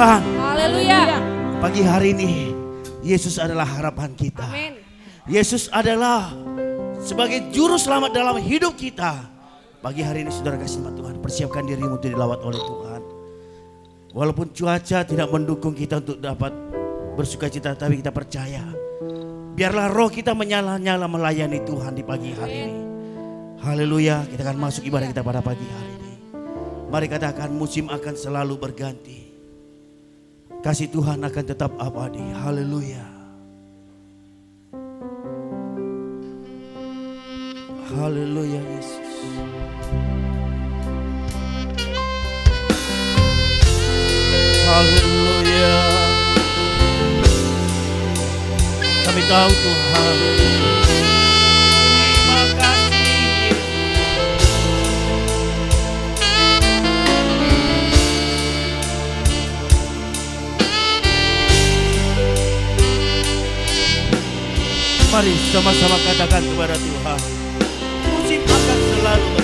Tuhan. Haleluya. Pagi hari ini Yesus adalah harapan kita. Amin. Yesus adalah sebagai juru selamat dalam hidup kita. Pagi hari ini saudara kasih hikmat Tuhan, persiapkan dirimu untuk dilawat oleh Tuhan. Walaupun cuaca tidak mendukung kita untuk dapat bersukacita, tapi kita percaya. Biarlah roh kita menyala-nyala melayani Tuhan di pagi hari ini. Haleluya, kita akan masuk ibadah kita pada pagi hari ini. Mari katakan, musim akan selalu berganti. Kasih Tuhan akan tetap abadi. Haleluya. Haleluya Yesus. Haleluya. Kami tahu Tuhan. Terima kasih. Mari sama-sama katakan kepada Tuhan. Musim akan selalu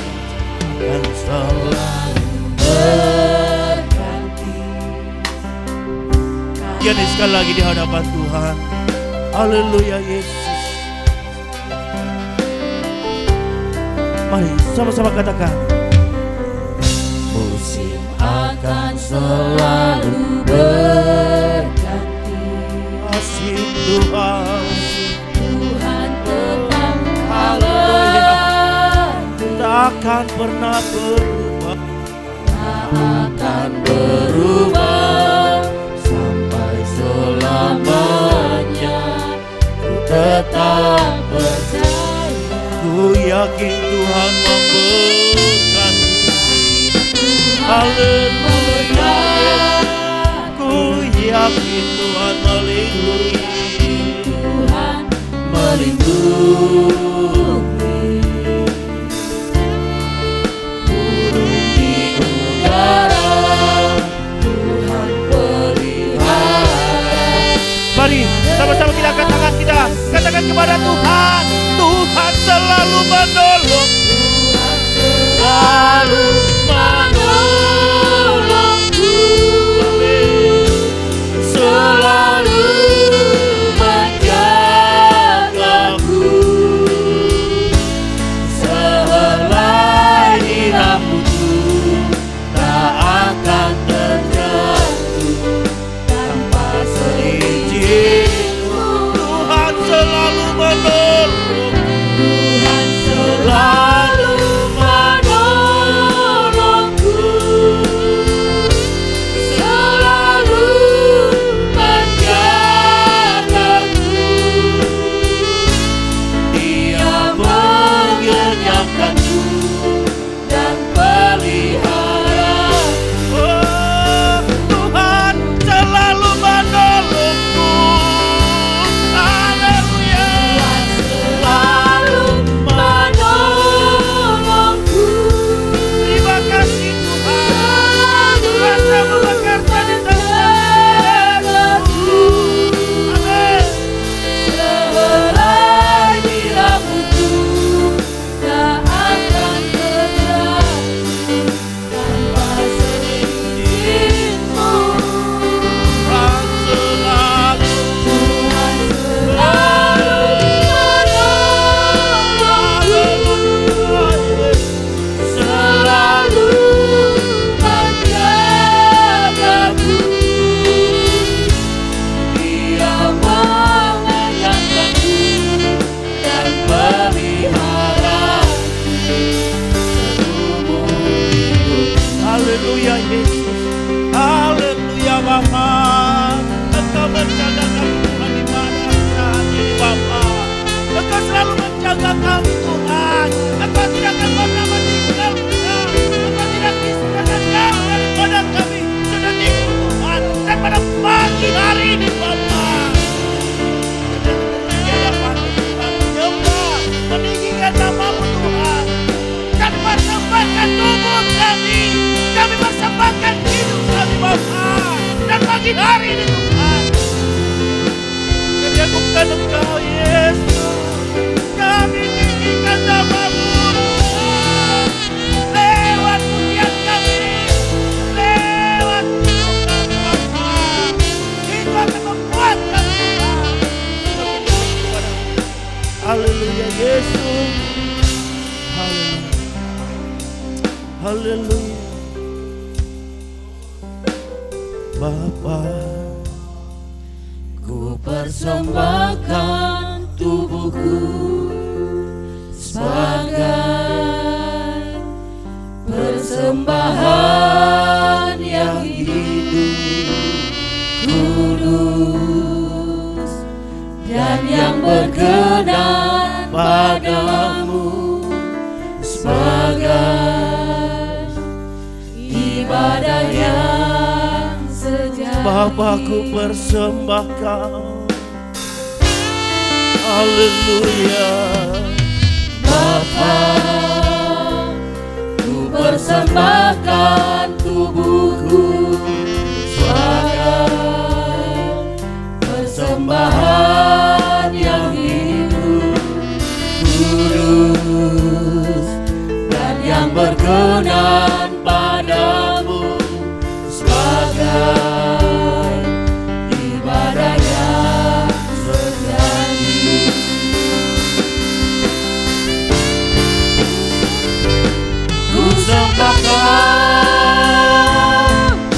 berganti. Jadi sekali lagi di hadapan Tuhan. Haleluya Yesus. Mari sama-sama katakan. Musim akan selalu berganti. Kasih Tuhan. Tuhan tetap Haleluya. Takkan pernah berubah. tak akan berubah sampai selamanya. Ku tetap percaya. Ku yakin Tuhan memberkati. Haleluya. Ku yakin Tuhan melindungi. Tuhan melindungi. Burung di udara Tuhan pelihara. Mari sama-sama kita katakan kepada Tuhan. Tuhan selalu menolong. Tuhan selalu menolongku. Selalu menjagaku. Sehelai rambutku tak akan terjatuh tanpa seizinku. Tuhan selalu menolong. Tuhan selalu menolongku. Haleluya. Bapa, Ku persembahkan tubuhku sebagai persembahan yang hidup, kudus, dan yang berkenan padamu, sebagai ibadah yang sejati. Bapakku persembahkan. Haleluya. Bapa, ku persembahkan tubuhku sebagai persembahan yang hidup, kudus, dan yang berkenan padamu, sebagai ibadah yang sejati. Ku sembahkan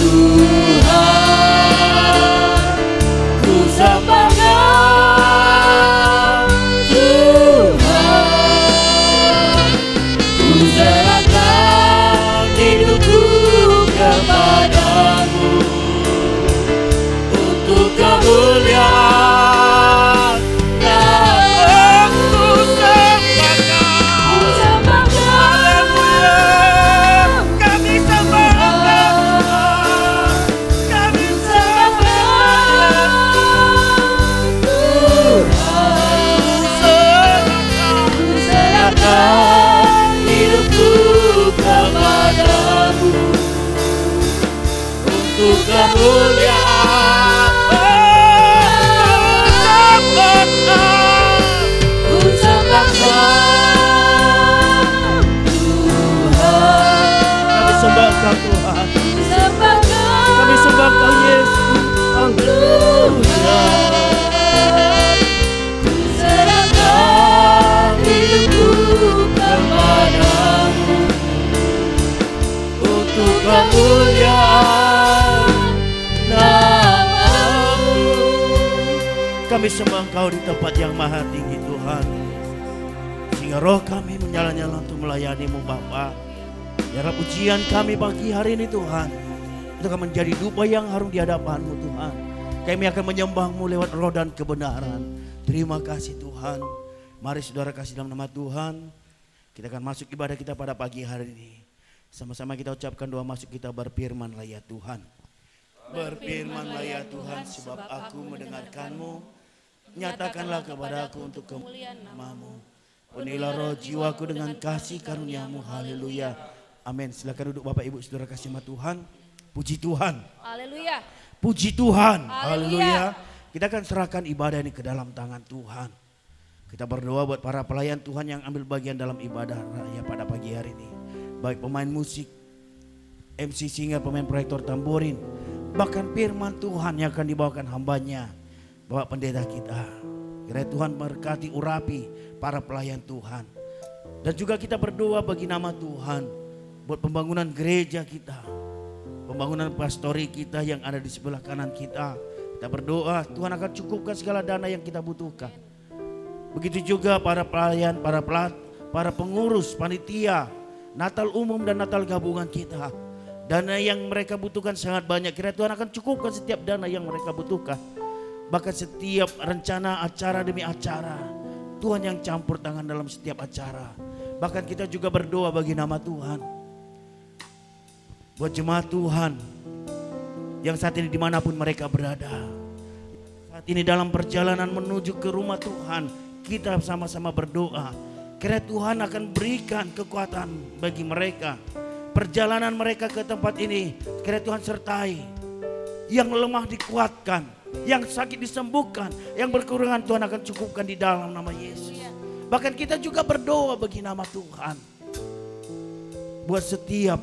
Tuhan, ku sembahkan Tuhan, ku serahkan hidupku kepadamu untuk kemuliaan namamu. Ku sembahkan, Kami sembahkan, kami sembahkan Tuhan, ku serahkan hidupku kepadamu untuk kemuliaan. Ku sembahkan Tuhan, Kami sembahkan Tuhan. ku sembahkan, Kami sembahkan Yesus. Haleluya. ku serahkan hidupku kepadamu untuk kemuliaan namamu. Kami sembah Engkau di tempat yang maha tinggi Tuhan. Sehingga roh kami menyala-nyala untuk melayani-Mu Bapa. Ya Rab, ujian kami pagi hari ini Tuhan, itu akan menjadi dupa yang harum di hadapan-Mu Tuhan. Kami akan menyembah-Mu lewat roh dan kebenaran. Terima kasih Tuhan. Mari saudara kasih dalam nama Tuhan. Kita akan masuk ibadah kita pada pagi hari ini. Sama-sama kita ucapkan doa masuk kita, berfirmanlah ya Tuhan. Berfirmanlah ya Tuhan, sebab aku mendengarkan-Mu. Nyatakanlah kepadaku untuk kemuliaan nama-Mu. Penuhilah roh jiwaku dengan kasih karunia-Mu. Haleluya. Amin. Silakan duduk Bapak Ibu Saudara kasih sama Tuhan. Puji Tuhan. Haleluya. Puji Tuhan. Haleluya. Kita akan serahkan ibadah ini ke dalam tangan Tuhan. Kita berdoa buat para pelayan Tuhan yang ambil bagian dalam ibadah raya pada pagi hari ini. Baik pemain musik, MC singer, pemain proyektor tamborin, bahkan firman Tuhan yang akan dibawakan hambanya, Bapak Pendeta kita. Kiranya Tuhan berkati urapi para pelayan Tuhan. Dan juga kita berdoa bagi nama Tuhan, buat pembangunan gereja kita, pembangunan pastori kita yang ada di sebelah kanan kita. Kita berdoa Tuhan akan cukupkan segala dana yang kita butuhkan. Begitu juga para pelayan, para pengurus, panitia, Natal umum dan Natal gabungan kita. Dana yang mereka butuhkan sangat banyak. Kira Tuhan akan cukupkan setiap dana yang mereka butuhkan. Bahkan setiap rencana acara demi acara, Tuhan yang campur tangan dalam setiap acara. Bahkan kita juga berdoa bagi nama Tuhan. Buat jemaat Tuhan yang saat ini dimanapun mereka berada. Saat ini dalam perjalanan menuju ke rumah Tuhan, kita sama-sama berdoa. Kiranya Tuhan akan berikan kekuatan bagi mereka. Perjalanan mereka ke tempat ini, kiranya Tuhan sertai. Yang lemah dikuatkan, yang sakit disembuhkan, yang berkurangan Tuhan akan cukupkan di dalam nama Yesus. Bahkan kita juga berdoa bagi nama Tuhan. Buat setiap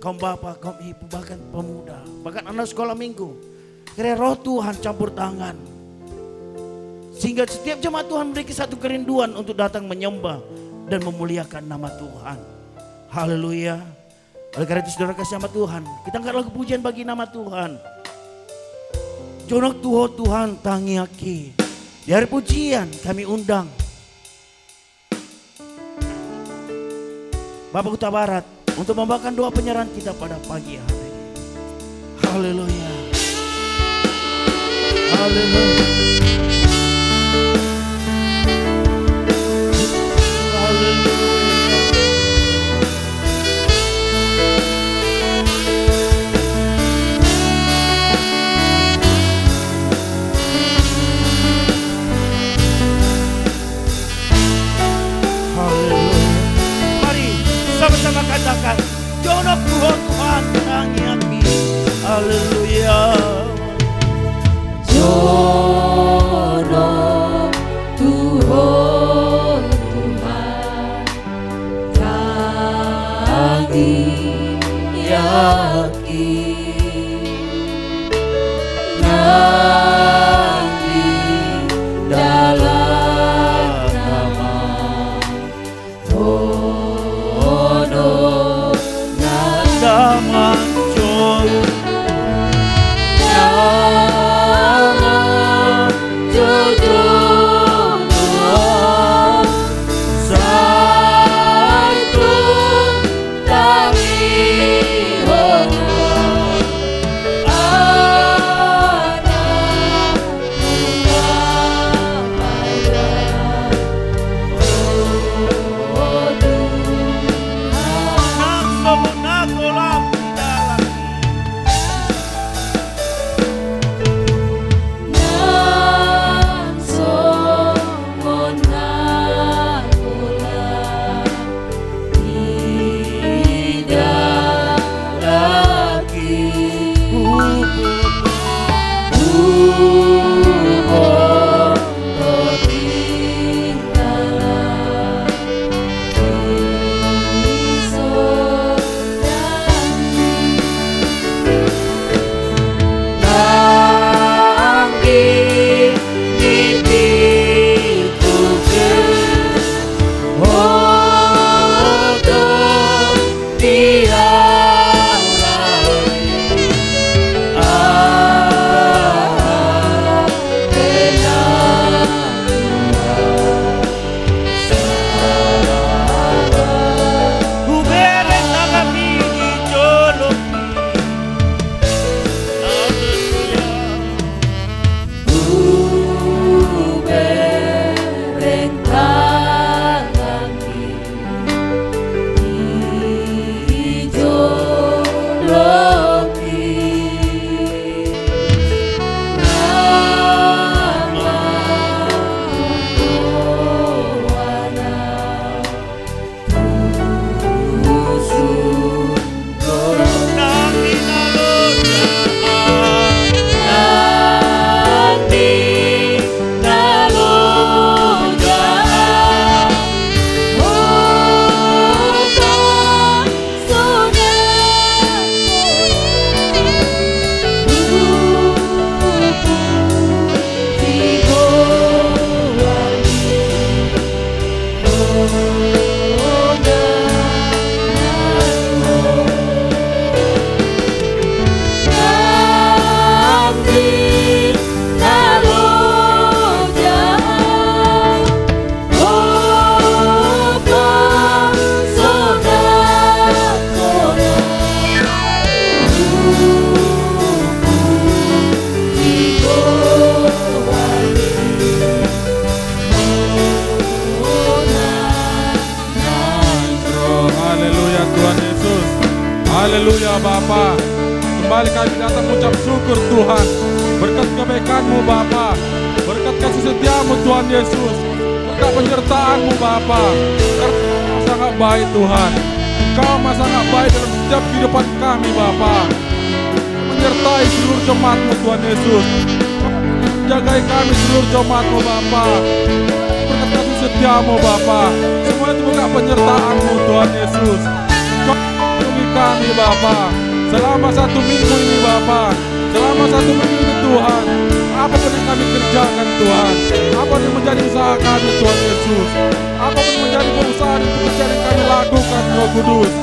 kaum bapak, kaum ibu, bahkan pemuda, bahkan anak sekolah minggu. Kiranya roh Tuhan campur tangan. Sehingga setiap jemaat Tuhan memiliki satu kerinduan untuk datang menyembah dan memuliakan nama Tuhan. Haleluya. Oleh karena itu saudara kasih sama Tuhan, kita angkat lagu pujian bagi nama Tuhan. Jonok Tuho Tuhan tangiaki. Di hari pujian kami undang Bapak Kota Barat untuk membawakan doa penyerahan kita pada pagi hari ini. Haleluya. Haleluya. Sama-sama katakan, Jonok Tuhan Tuhan tangiaki. Haleluya. Jonok Tuhan Tuhan tangiaki. Nanti dalam nama Mancur Haleluya Bapa. Kembali kami datang mengucap syukur Tuhan. Berkat kebaikan-Mu Bapa, berkat kasih setia-Mu Tuhan Yesus, berkat penyertaan-Mu Bapa. Engkau sangat baik Tuhan. Engkau sangat baik dalam setiap kehidupan kami Bapa. Menyertai seluruh jemaat-Mu Tuhan Yesus. Jagai kami seluruh jemaat-Mu Bapa. Berkat kasih setia-Mu Bapa. Semua itu berkat penyertaan-Mu Tuhan Yesus. Kami Bapa, selama 1 minggu ini Bapa, selama 1 minggu ini Tuhan, apapun yang kami kerjakan Tuhan, apapun yang menjadi usaha kami Tuhan Yesus, apapun yang menjadi perusahaan itu yang kami lakukan Roh Kudus,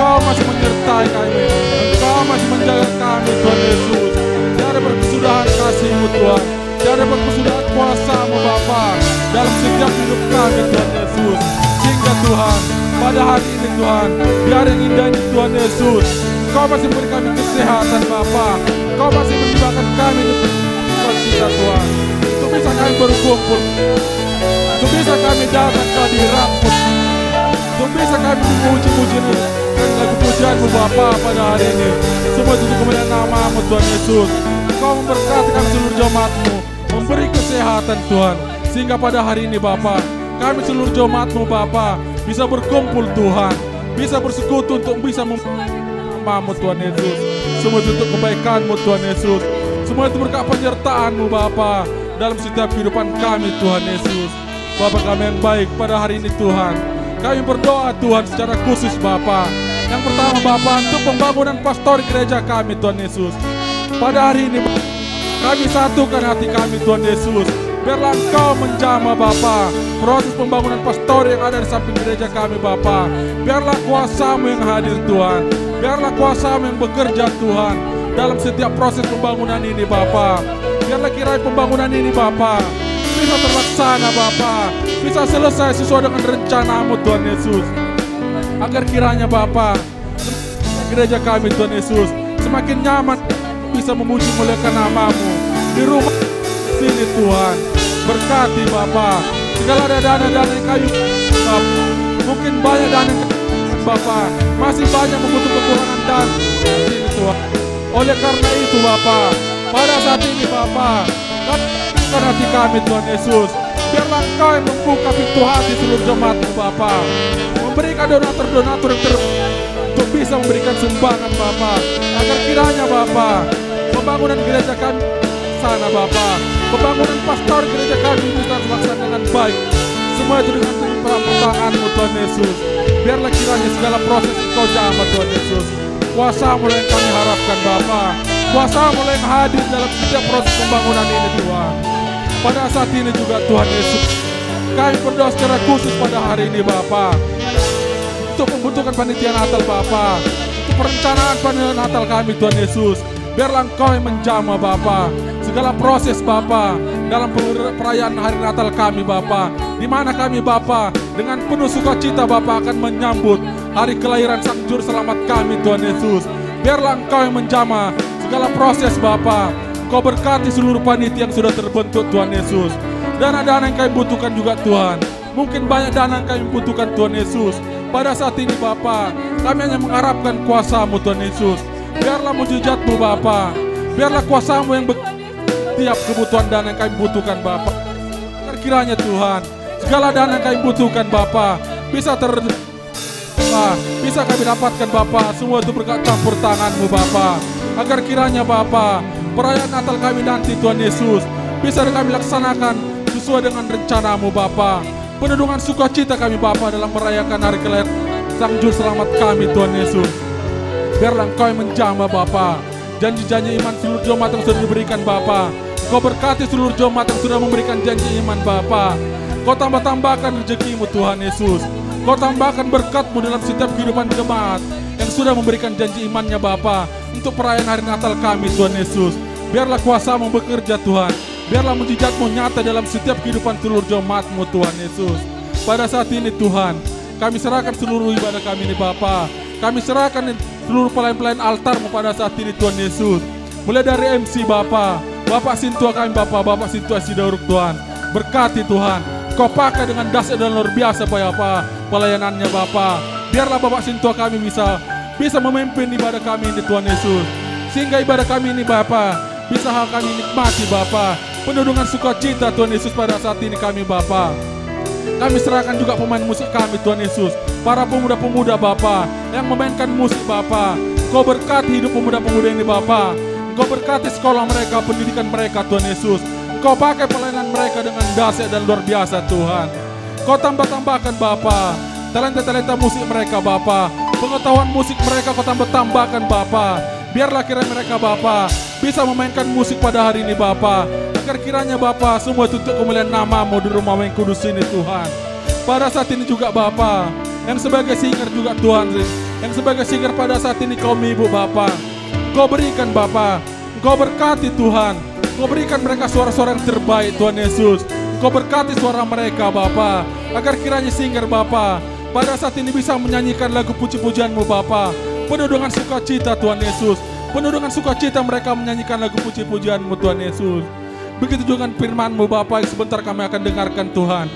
Engkau masih menyertai kami, Engkau masih menjaga kami Tuhan Yesus. Tiada berkesudahan kasih-Mu Tuhan, tiada berkesudahan kuasa-Mu Bapa dalam setiap hidup kami Tuhan Yesus. Sehingga Tuhan, pada hari ini Tuhan, biar yang indah ini Tuhan Yesus, Engkau masih memberi kami kesehatan Bapa, Engkau masih menimbakan kami dengan kita Tuhan, untuk bisa kami berkumpul, untuk bisa kami datang ke hadirat-Mu, untuk bisa kami memuji-muji dengan lagu pujian-Mu Bapa pada hari ini. Semua itu kemuliaan nama-Mu Tuhan Yesus. Engkau memberkati kami seluruh jemaat-Mu, memberi kesehatan Tuhan, sehingga pada hari ini Bapa, kami seluruh jemaat-Mu Bapa bisa berkumpul Tuhan, bisa bersekutu untuk bisa nama-Mu Tuhan Yesus. Semua itu untuk kebaikan-Mu Tuhan Yesus. Semua itu berkat penyertaan-Mu Bapa dalam setiap kehidupan kami Tuhan Yesus. Bapa kami yang baik pada hari ini Tuhan, kami berdoa Tuhan secara khusus Bapa. Yang pertama Bapa, untuk pembangunan pastori gereja kami Tuhan Yesus. Pada hari ini kami satukan hati kami Tuhan Yesus. Biarlah Engkau menjamah Bapa proses pembangunan pastori yang ada di samping gereja kami Bapa. Biarlah kuasa-Mu yang hadir Tuhan, biarlah kuasa-Mu yang bekerja Tuhan dalam setiap proses pembangunan ini Bapa. Biarlah kiranya pembangunan ini Bapa bisa terlaksana Bapa, bisa selesai sesuai dengan rencana-Mu Tuhan Yesus. Agar kiranya Bapa, gereja kami Tuhan Yesus semakin nyaman bisa memuji muliakan nama-Mu di rumah sini Tuhan. Berkati Bapa segala dana-dana yang kayu Bapa. Mungkin banyak dana yang Bapa masih banyak membutuhkan kekurangan dan sini Tuhan. Oleh karena itu Bapa, pada saat ini Bapa, katakan hati kami Tuhan Yesus. Biarlah Engkau yang membuka pintu hati seluruh jemaat-Mu Bapa, memberikan donatur-donatur yang untuk bisa memberikan sumbangan Bapa, agar kiranya Bapa pembangunan gereja kami sana Bapa, pembangunan pastor gereja kami bisa terlaksana dengan baik. Semua itu dengan pertolongan-Mu Tuhan Yesus. Biarlah kiranya segala proses Engkau jamah Tuhan Yesus. Kuasa-Mu yang kami harapkan Bapa, kuasa-Mu yang hadir dalam setiap proses pembangunan ini Tuhan. Pada saat ini juga Tuhan Yesus, kami berdoa secara khusus pada hari ini Bapa, untuk membutuhkan panitia Natal Bapa, untuk perencanaan panitia Natal kami Tuhan Yesus. Biarlah Engkau yang menjamah Bapa segala proses Bapa dalam perayaan hari Natal kami Bapa, di mana kami Bapa dengan penuh sukacita Bapa akan menyambut hari kelahiran Sang Juru Selamat kami Tuhan Yesus. Biarlah Engkau yang menjamah segala proses Bapa. Kau berkati seluruh panitia yang sudah terbentuk Tuhan Yesus. Dana-dana yang kami butuhkan juga Tuhan. Mungkin banyak dana yang kami butuhkan Tuhan Yesus. Pada saat ini Bapa, kami hanya mengharapkan kuasa-Mu Tuhan Yesus. Biarlah mujizat-Mu Bapa, biarlah kuasa-Mu yang setiap kebutuhan dana yang kami butuhkan Bapa. Kiranya Tuhan, segala dana yang kami butuhkan Bapa bisa bisa kami dapatkan Bapa. Semua itu berkat campur tangan-Mu Bapa. Agar kiranya Bapa, perayaan Natal kami nanti Tuhan Yesus bisa kami laksanakan sesuai dengan rencana-Mu Bapa. Penuh dengan sukacita kami Bapa dalam merayakan hari kelahiran Sang Juru Selamat kami Tuhan Yesus. Biarlah Engkau yang menjamah Bapa janji-janji iman seluruh jemaat yang sudah diberikan Bapa. Kau berkati seluruh jemaat yang sudah memberikan janji iman Bapa. Kau tambah-tambahkan rezeki-Mu Tuhan Yesus. Kau tambahkan berkat-Mu dalam setiap kehidupan jemaat yang sudah memberikan janji imannya Bapa untuk perayaan hari Natal kami Tuhan Yesus. Biarlah kuasa-Mu bekerja Tuhan. Biarlah mujizat-Mu nyata dalam setiap kehidupan seluruh jemaat-Mu Tuhan Yesus. Pada saat ini Tuhan, kami serahkan seluruh ibadah kami ini Bapa. Kami serahkan seluruh pelayan-pelayan altar-Mu pada saat ini Tuhan Yesus. Mulai dari MC Bapa, Bapak Sintua kami Bapa, Bapak Sintua Sidauruk Tuhan. Berkati Tuhan, Kau pakai dengan dahsyat dan luar biasa Bapa pelayanannya Bapa. Biarlah Bapak Sintua kami bisa memimpin ibadah kami ini Tuhan Yesus. Sehingga ibadah kami ini Bapa bisa kami nikmati Bapa penuh dengan sukacita Tuhan Yesus pada saat ini kami Bapa. Kami serahkan juga pemain musik kami Tuhan Yesus, para pemuda-pemuda Bapa yang memainkan musik Bapa. Kau berkati hidup pemuda-pemuda ini Bapa. Kau berkati sekolah mereka, pendidikan mereka Tuhan Yesus. Kau pakai pelayanan mereka dengan dahsyat dan luar biasa Tuhan. Kau tambah-tambahkan Bapa talenta-talenta musik mereka Bapa, pengetahuan musik mereka Kau tambah-tambahkan Bapa. Biarlah kiranya mereka Bapa bisa memainkan musik pada hari ini Bapa, agar kiranya Bapa semua itu untuk kemuliaan nama-Mu di rumah yang kudus ini Tuhan. Pada saat ini juga Bapa, yang sebagai singer juga Tuhan, yang sebagai singgah pada saat ini kaum ibu Bapa. Engkau berikan Bapa, Engkau berkati Tuhan, Engkau berikan mereka suara-suara yang terbaik Tuhan Yesus. Engkau berkati suara mereka Bapa, agar kiranya singgah Bapa pada saat ini bisa menyanyikan lagu puji-pujian-Mu Bapa, penuh dengan sukacita Tuhan Yesus. Penuh dengan sukacita mereka menyanyikan lagu puji-pujian-Mu Tuhan Yesus. Begitu juga dengan firman-Mu Bapa yang sebentar kami akan dengarkan Tuhan.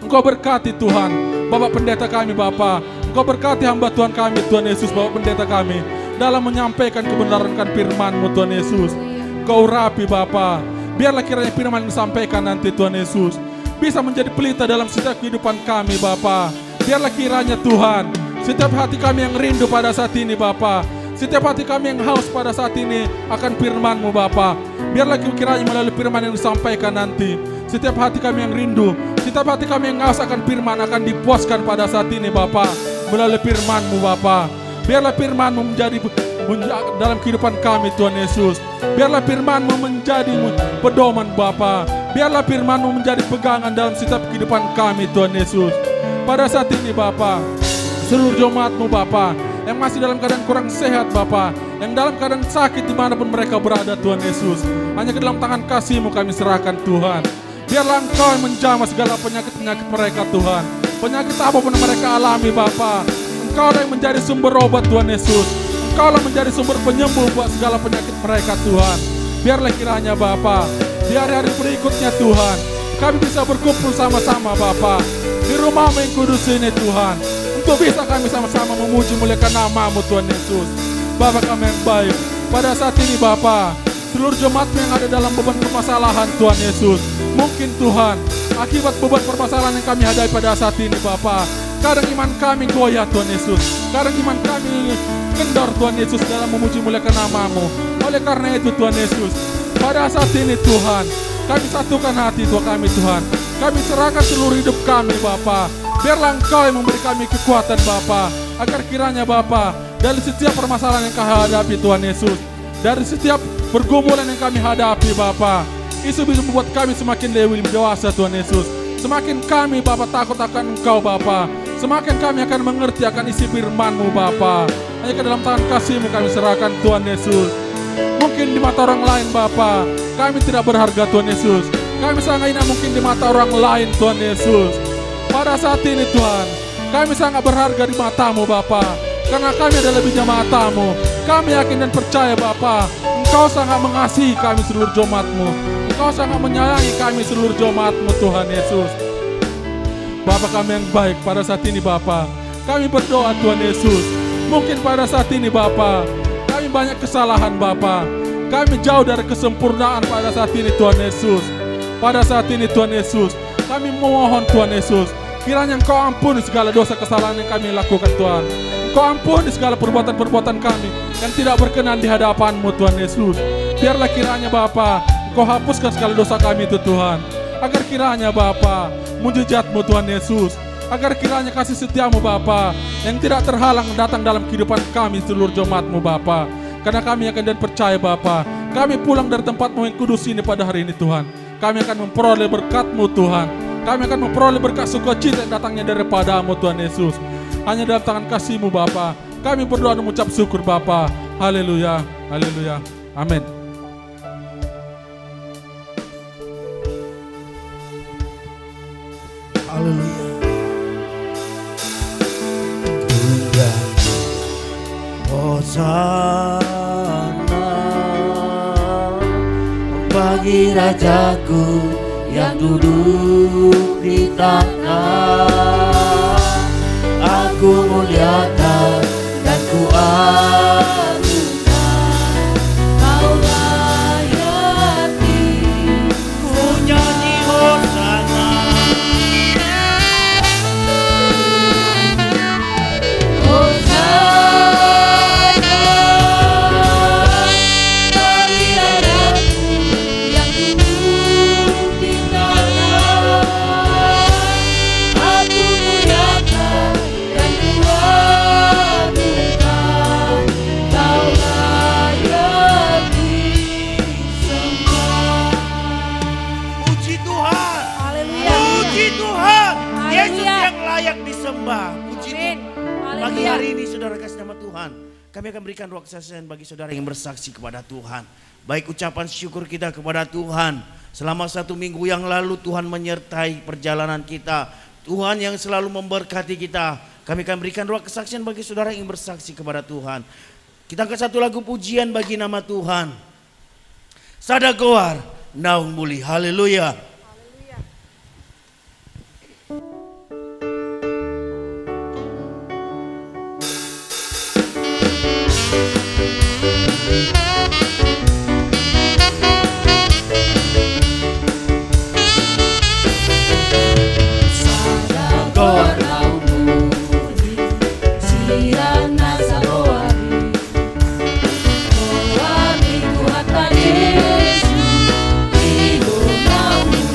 Engkau berkati Tuhan, Bapak Pendeta kami Bapa. Engkau berkati hamba Tuhan kami Tuhan Yesus, Bapak Pendeta kami, dalam menyampaikan kebenaran firman-Mu Tuhan Yesus. Engkau urapi Bapa, biarlah kiranya firman yang disampaikan nanti Tuhan Yesus bisa menjadi pelita dalam setiap kehidupan kami Bapa. Biarlah kiranya Tuhan, setiap hati kami yang rindu pada saat ini Bapa, setiap hati kami yang haus pada saat ini akan firman-Mu Bapa, biarlah kiranya melalui firman yang disampaikan nanti, setiap hati kami yang rindu, setiap hati kami yang haus akan firman akan dipuaskan pada saat ini Bapa, melalui firman-Mu Bapa. Biarlah firman-Mu menjadi dalam kehidupan kami Tuhan Yesus. Biarlah firman-Mu menjadi pedoman Bapa. Biarlah firman-Mu menjadi pegangan dalam setiap kehidupan kami Tuhan Yesus. Pada saat ini Bapa, seluruh jemaat-Mu Bapa yang masih dalam keadaan kurang sehat Bapa, yang dalam keadaan sakit dimanapun mereka berada Tuhan Yesus, hanya ke dalam tangan kasih-Mu kami serahkan Tuhan. Biarlah Engkau yang menjamah segala penyakit-penyakit mereka Tuhan. Penyakit apapun yang mereka alami Bapa, Engkau yang menjadi sumber obat Tuhan Yesus. Engkau yang menjadi sumber penyembuh buat segala penyakit mereka Tuhan. Biarlah kiranya Bapa, di hari-hari berikutnya Tuhan, kami bisa berkumpul sama-sama Bapa di rumah-Mu yang kudus ini Tuhan, untuk bisa kami sama-sama memuji muliakan nama-Mu Tuhan Yesus. Bapa kami yang baik, pada saat ini Bapa, seluruh jemaat-Mu yang ada dalam beban permasalahan Tuhan Yesus, mungkin Tuhan akibat beban permasalahan yang kami hadapi pada saat ini Bapa, kadang iman kami goyah Tuhan Yesus, kadang iman kami kendor Tuhan Yesus dalam memuji muliakan nama-Mu. Oleh karena itu Tuhan Yesus, pada saat ini Tuhan, kami satukan hati Tuhan kami Tuhan, kami serahkan seluruh hidup kami Bapa. Biarlah Engkau yang memberi kami kekuatan Bapa, agar kiranya Bapa, dari setiap permasalahan yang kami hadapi Tuhan Yesus, dari setiap pergumulan yang kami hadapi Bapa, itu bisa membuat kami semakin lebih dewasa Tuhan Yesus. Semakin kami Bapa takut akan Engkau Bapa, semakin kami akan mengerti akan isi firman-Mu Bapa. Hanya ke dalam tangan kasih-Mu kami serahkan Tuhan Yesus. Mungkin di mata orang lain Bapa, kami tidak berharga Tuhan Yesus, kami sangat hina mungkin di mata orang lain Tuhan Yesus. Pada saat ini Tuhan, kami sangat berharga di mata-Mu Bapa, karena kami adalah biji mata-Mu. Kami yakin dan percaya Bapa, Engkau sangat mengasihi kami seluruh jemaat-Mu, Engkau sangat menyayangi kami seluruh jemaat-Mu Tuhan Yesus. Bapa kami yang baik, pada saat ini Bapa, kami berdoa Tuhan Yesus. Mungkin pada saat ini Bapa, kami banyak kesalahan Bapa, kami jauh dari kesempurnaan pada saat ini Tuhan Yesus. Pada saat ini Tuhan Yesus, kami memohon Tuhan Yesus, kiranya Engkau ampuni segala dosa kesalahan yang kami lakukan Tuhan. Engkau ampuni segala perbuatan-perbuatan kami yang tidak berkenan di hadapan-Mu Tuhan Yesus. Biarlah kiranya Bapa, Engkau hapuskan segala dosa kami itu Tuhan. Agar kiranya Bapa, mujizat-Mu Tuhan Yesus, agar kiranya kasih setia-Mu Bapa yang tidak terhalang datang dalam kehidupan kami seluruh jemaat-Mu Bapa. Karena kami akan dan percaya Bapa, kami pulang dari tempat-Mu yang kudus ini pada hari ini Tuhan, kami akan memperoleh berkat-Mu Tuhan. Kami akan memperoleh berkat sukacita yang datangnya daripada-Mu Tuhan Yesus. Hanya dalam tangan kasih-Mu Bapa, kami berdoa dan mengucap syukur Bapa. Haleluya, haleluya, amin. Haleluya. Hosana bagi Rajaku yang duduk di tanah. Aku muliakan dan ku agungkan, Kau layani. Ku nyanyi Hosana, Hosana bagi Rajaku yang duduk di tanah. Aku muliakan dan ku agungkan, Kau layani sembah. Puji Tuhan, Haleluya. puji Tuhan. Yesus Haleluya. yang layak disembah. Puji Amin. Tuhan. Pagi hari ini saudara kasih nama Tuhan, kami akan berikan ruang kesaksian bagi saudara yang bersaksi kepada Tuhan. Baik ucapan syukur kita kepada Tuhan. Selama 1 minggu yang lalu Tuhan menyertai perjalanan kita. Tuhan yang selalu memberkati kita. Kami akan berikan ruang kesaksian bagi saudara yang bersaksi kepada Tuhan. Kita angkat satu lagu pujian bagi nama Tuhan. Sadagoar, naung muli, haleluya. Yesus, hidup namun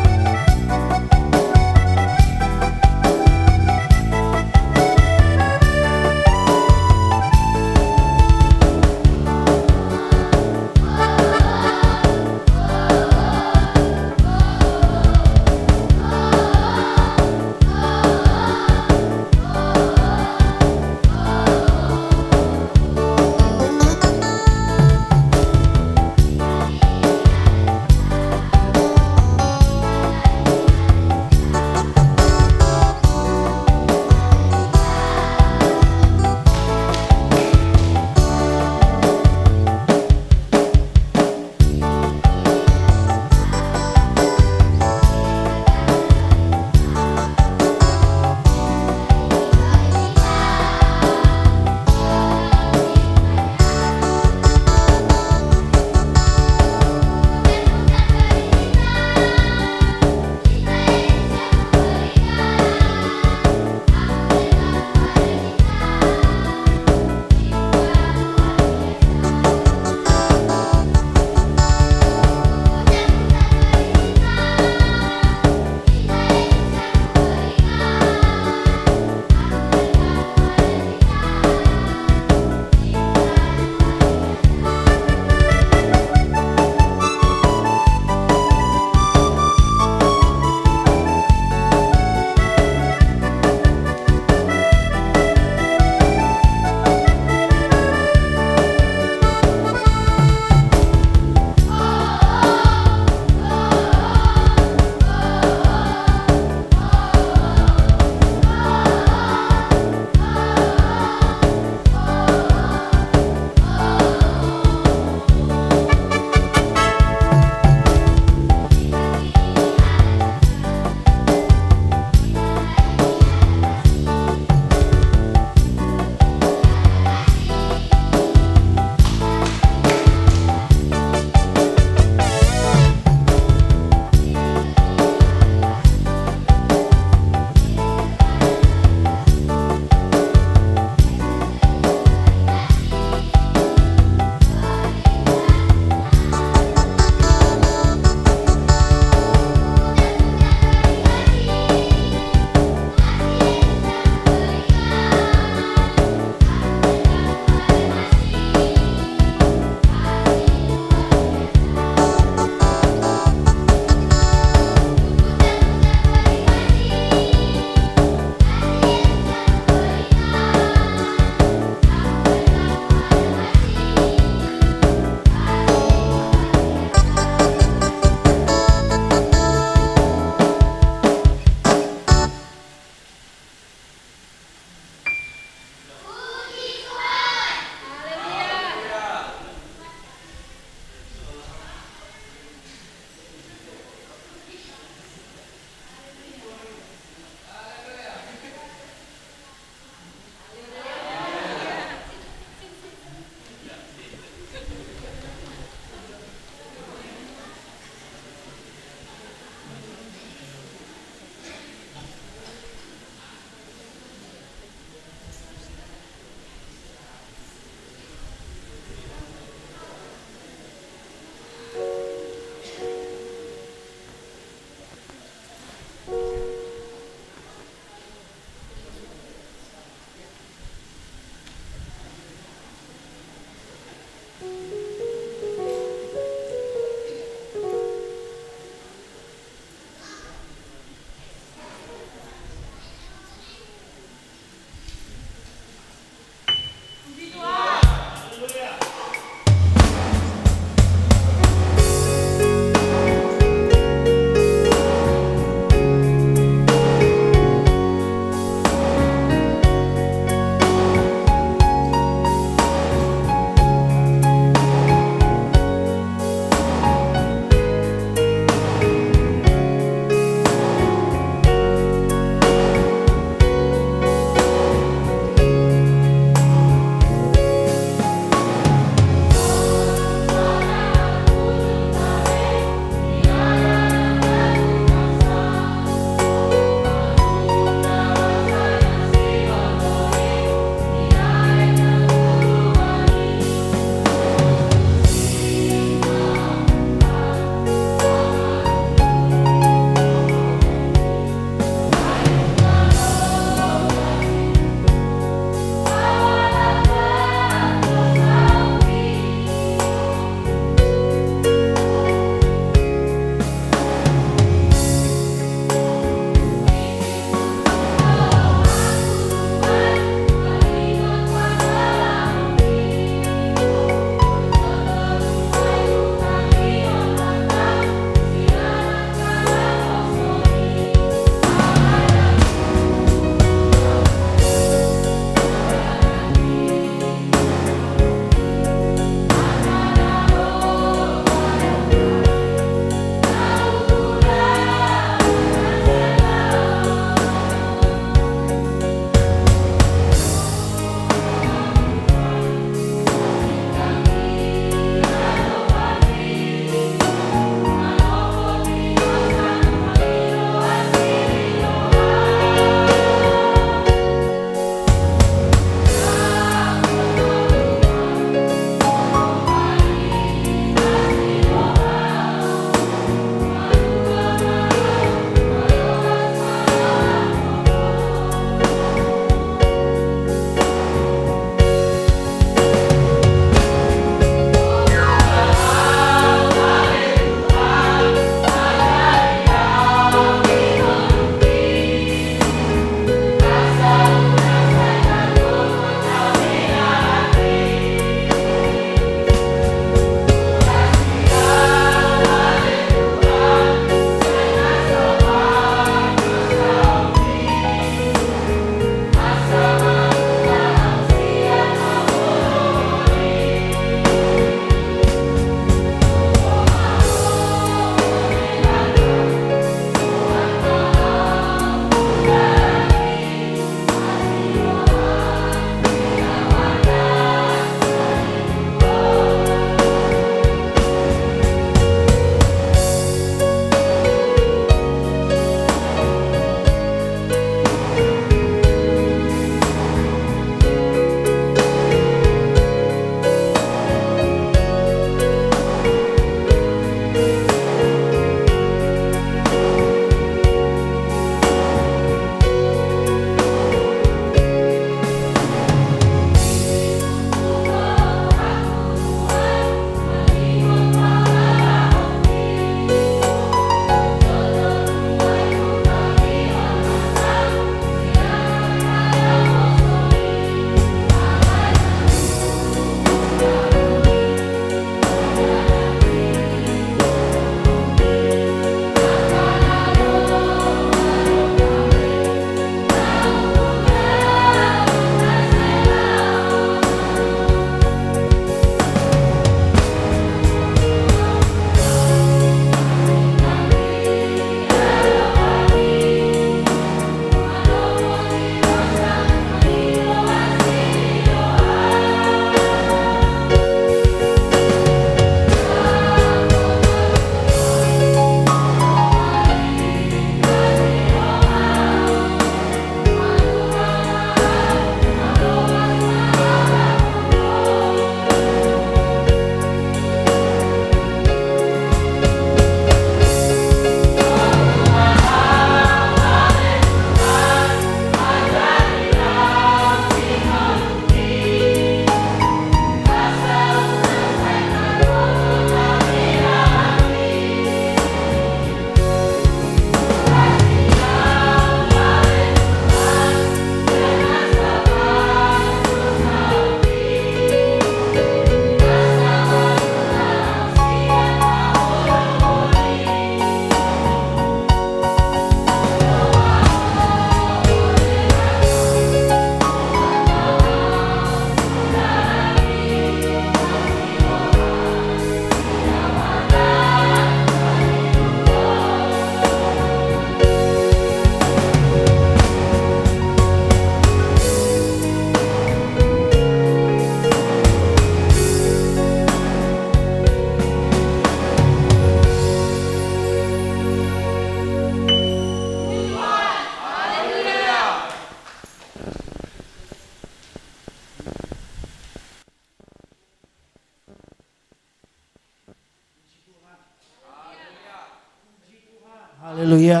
Haleluya.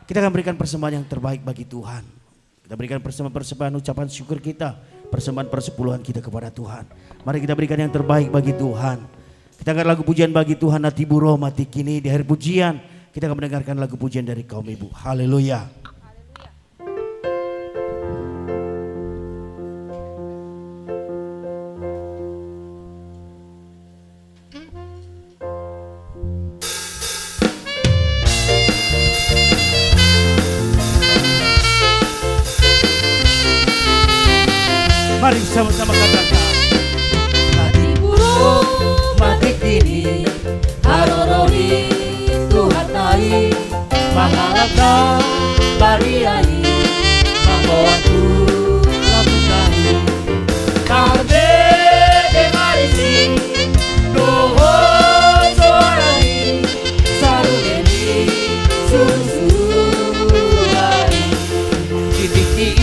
Kita akan berikan persembahan yang terbaik bagi Tuhan. Kita berikan persembahan ucapan syukur kita, persembahan persepuluhan kita kepada Tuhan. Mari kita berikan yang terbaik bagi Tuhan. Kita akan lagu pujian bagi Tuhan Hati Buruh Mati Kini. Di akhir pujian kita akan mendengarkan lagu pujian dari kaum ibu. Haleluya. Mari sama-sama katakan. Hati buruh mati kini, haroroi Tuhan tai, mangharapkan bariai, membawaku lakukan. Karbe demarisi, dohon soarani, saruneni, susuai. Titik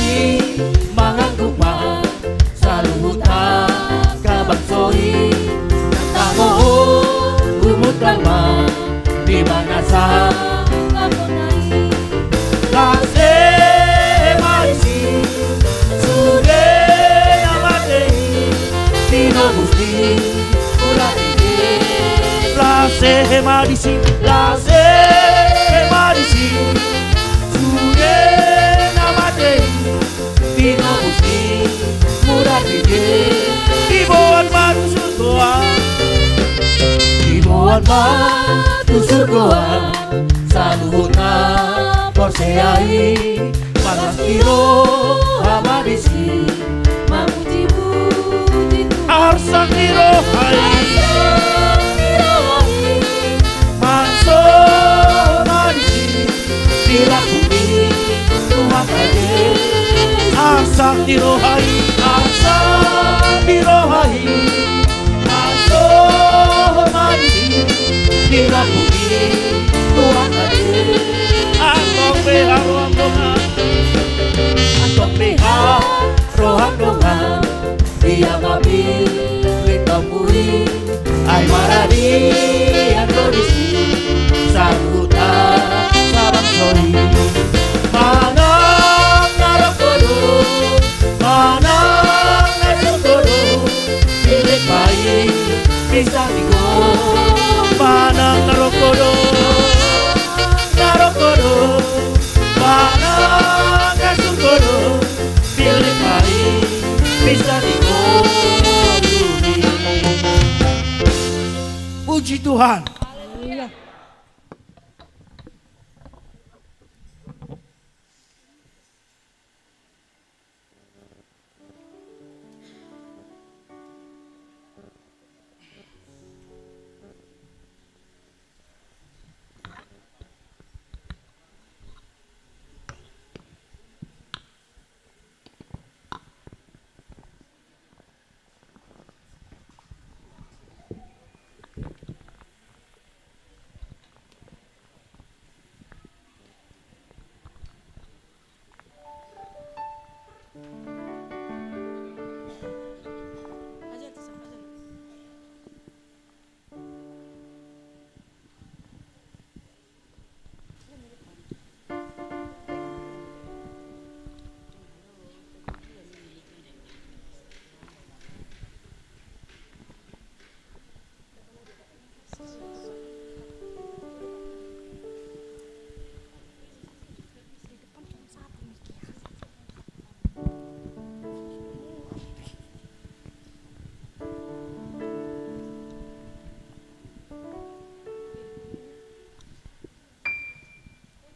mangangguk mah, saluhutan kabangsoi, tamo umut lama, di mana sah kaponai. Lase marisi, sude namatei, tino gusti ulatide. Lase marisi, sude namatei, tino gusti ulatide. Ibuan batu surgoan, ibuan batu surgoan, saluhuna porseai, pangastiro hamadisi, mamuji-muji Tuhan. Arsakiro hai, manso madisi, dilakumi Tuhan kade. Arsakiro hai, arsakiro hai, manso madisi, dilakumi Tuhan kade. Antong beha roham dongan, dia mabil litambui, ai maradi andorisi, saruta sabangsoi. Manang narokodo, manang nasurgodo, milik bayi bisa digo. Manang narokodo, manang nasurgodo, milik bayi bisa digo. Puji Tuhan.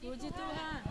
Puji Tuhan.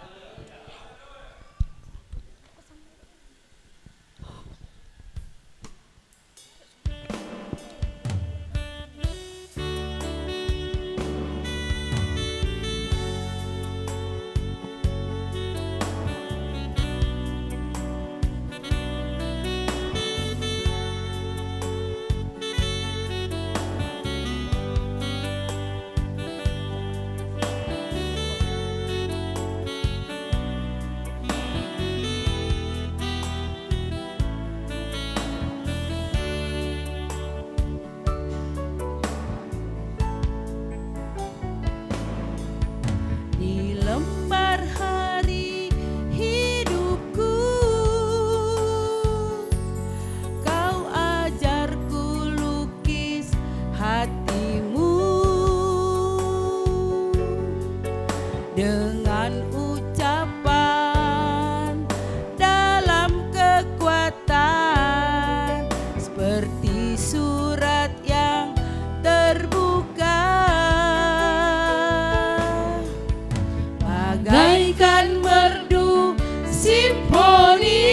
simfoni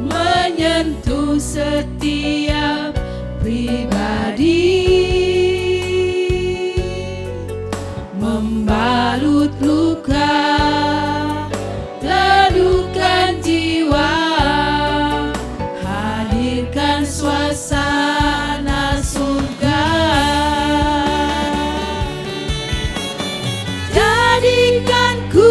menyentuh setiap pribadi, membalut luka, teduhkan jiwa, hadirkan suasana surga. Jadikanku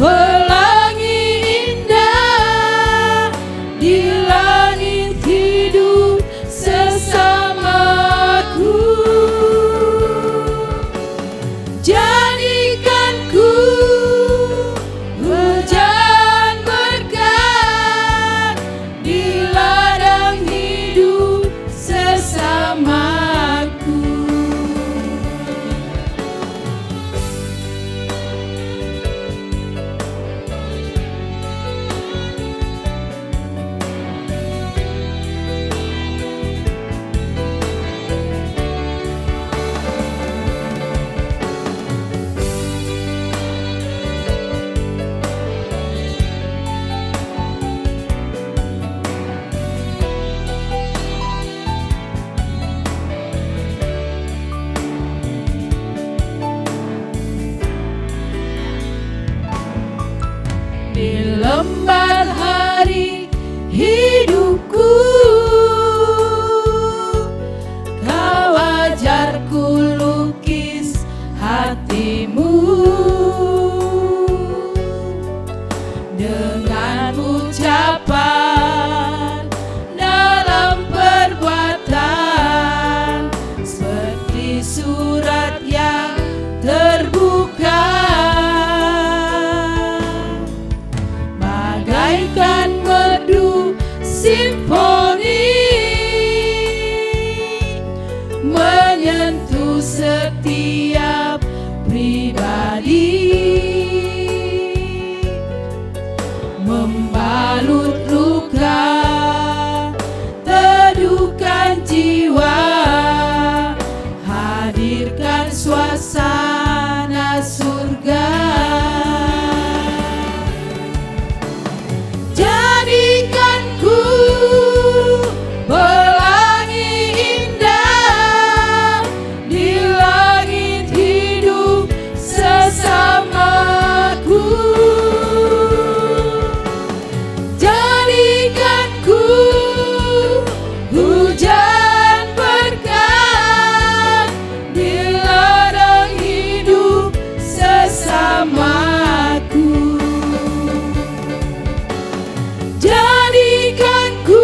pelangi indah di langit hidup sesamaku. Jadikanku hujan berkat di ladang hidup sesamaku. Di lembar hari hidupku, kau ajarku lukis hatimu dengan ucapan dalam perbuatan, seperti surat yang terbuka, bagaikan merdu simfoni menyentuh setiap pribadi, membalut luka, teduhkan jiwa, hadirkan suasana surga. Jadikanku pelangi indah di langit hidup sesamaku. Jadikanku hujan berkat di ladang hidup sesamaku. Jadikanku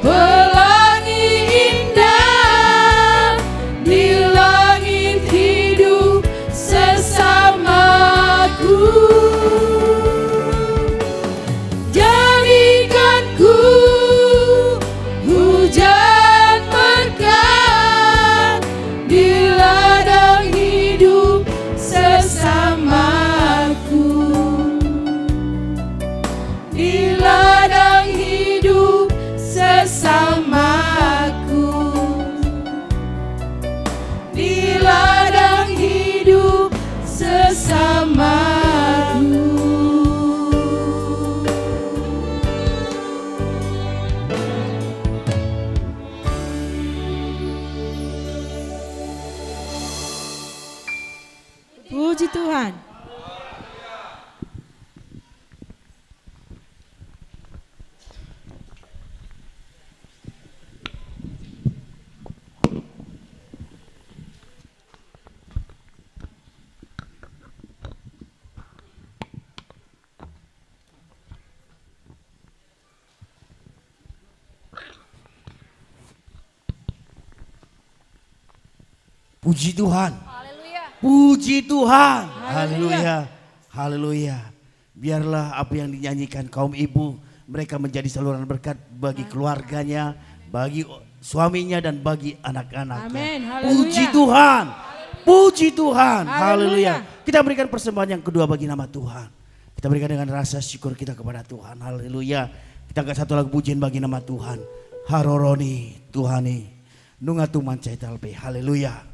pelangi indah di langit hidup sesamaku. Jadikanku hujan berkat di ladang hidup sesamaku. Di ladang hidup sesamaku, di ladang hidup sesamaku. Puji Tuhan. Puji Tuhan. Puji Tuhan. Haleluya. Haleluya. Biarlah apa yang dinyanyikan kaum ibu, mereka menjadi saluran berkat bagi keluarganya, bagi suaminya dan bagi anak-anaknya. Amin. Haleluya. Puji Tuhan. Puji Tuhan. Haleluya. Haleluya. Kita berikan persembahan yang kedua bagi nama Tuhan. Kita berikan dengan rasa syukur kita kepada Tuhan. Haleluya. Kita angkat satu lagu pujian bagi nama Tuhan. Haroroni Tuhani. Nunga tuman caitalpe. Haleluya.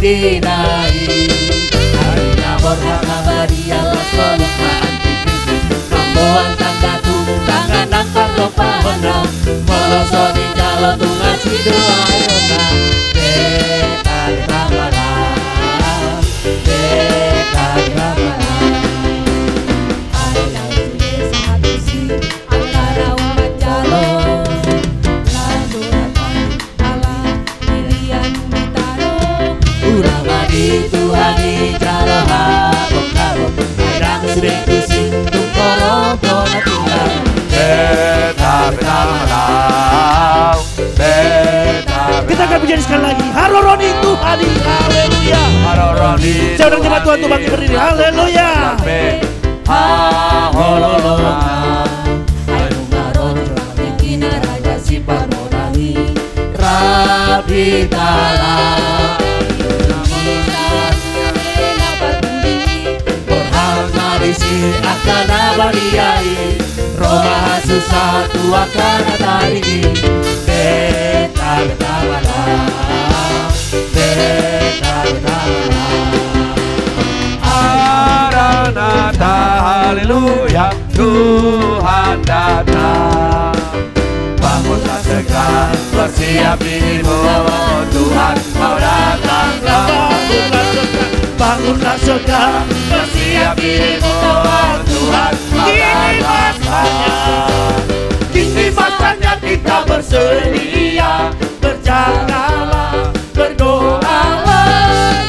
dinai. Harinya berhana beria bersolok antikristus. Kamboan tangga tuntangan angkat lupa menang. Melosoni calon tungan si doa yona. Dekali ramalan, dekali ramalan. Ada satu si antara umat calon. Laboratan ala pilihan metaro. Urang adi Tuhani jalo habok habok. Airang sudah kusi tungkoro kona tinggal. Kita akan menjadi sekali lagi. Haroroni Tuhani, haleluya. Saya undang jemaat Tuhan untuk bangkit berdiri, haleluya. Raja si Parmonani Rabi Tala Berharmarisi akan abadiai Roma susah tua karena taringi Beta betawala Beta betawala Maranatha, haleluya, Tuhan datang. Bangunlah segera, bersiap dirimu, Tuhan mau datanglah. Bangunlah segera, Bersiap dirimu, Tuhan mau datanglah. kini masanya kita bersedia, berjalanlah, berdoalah.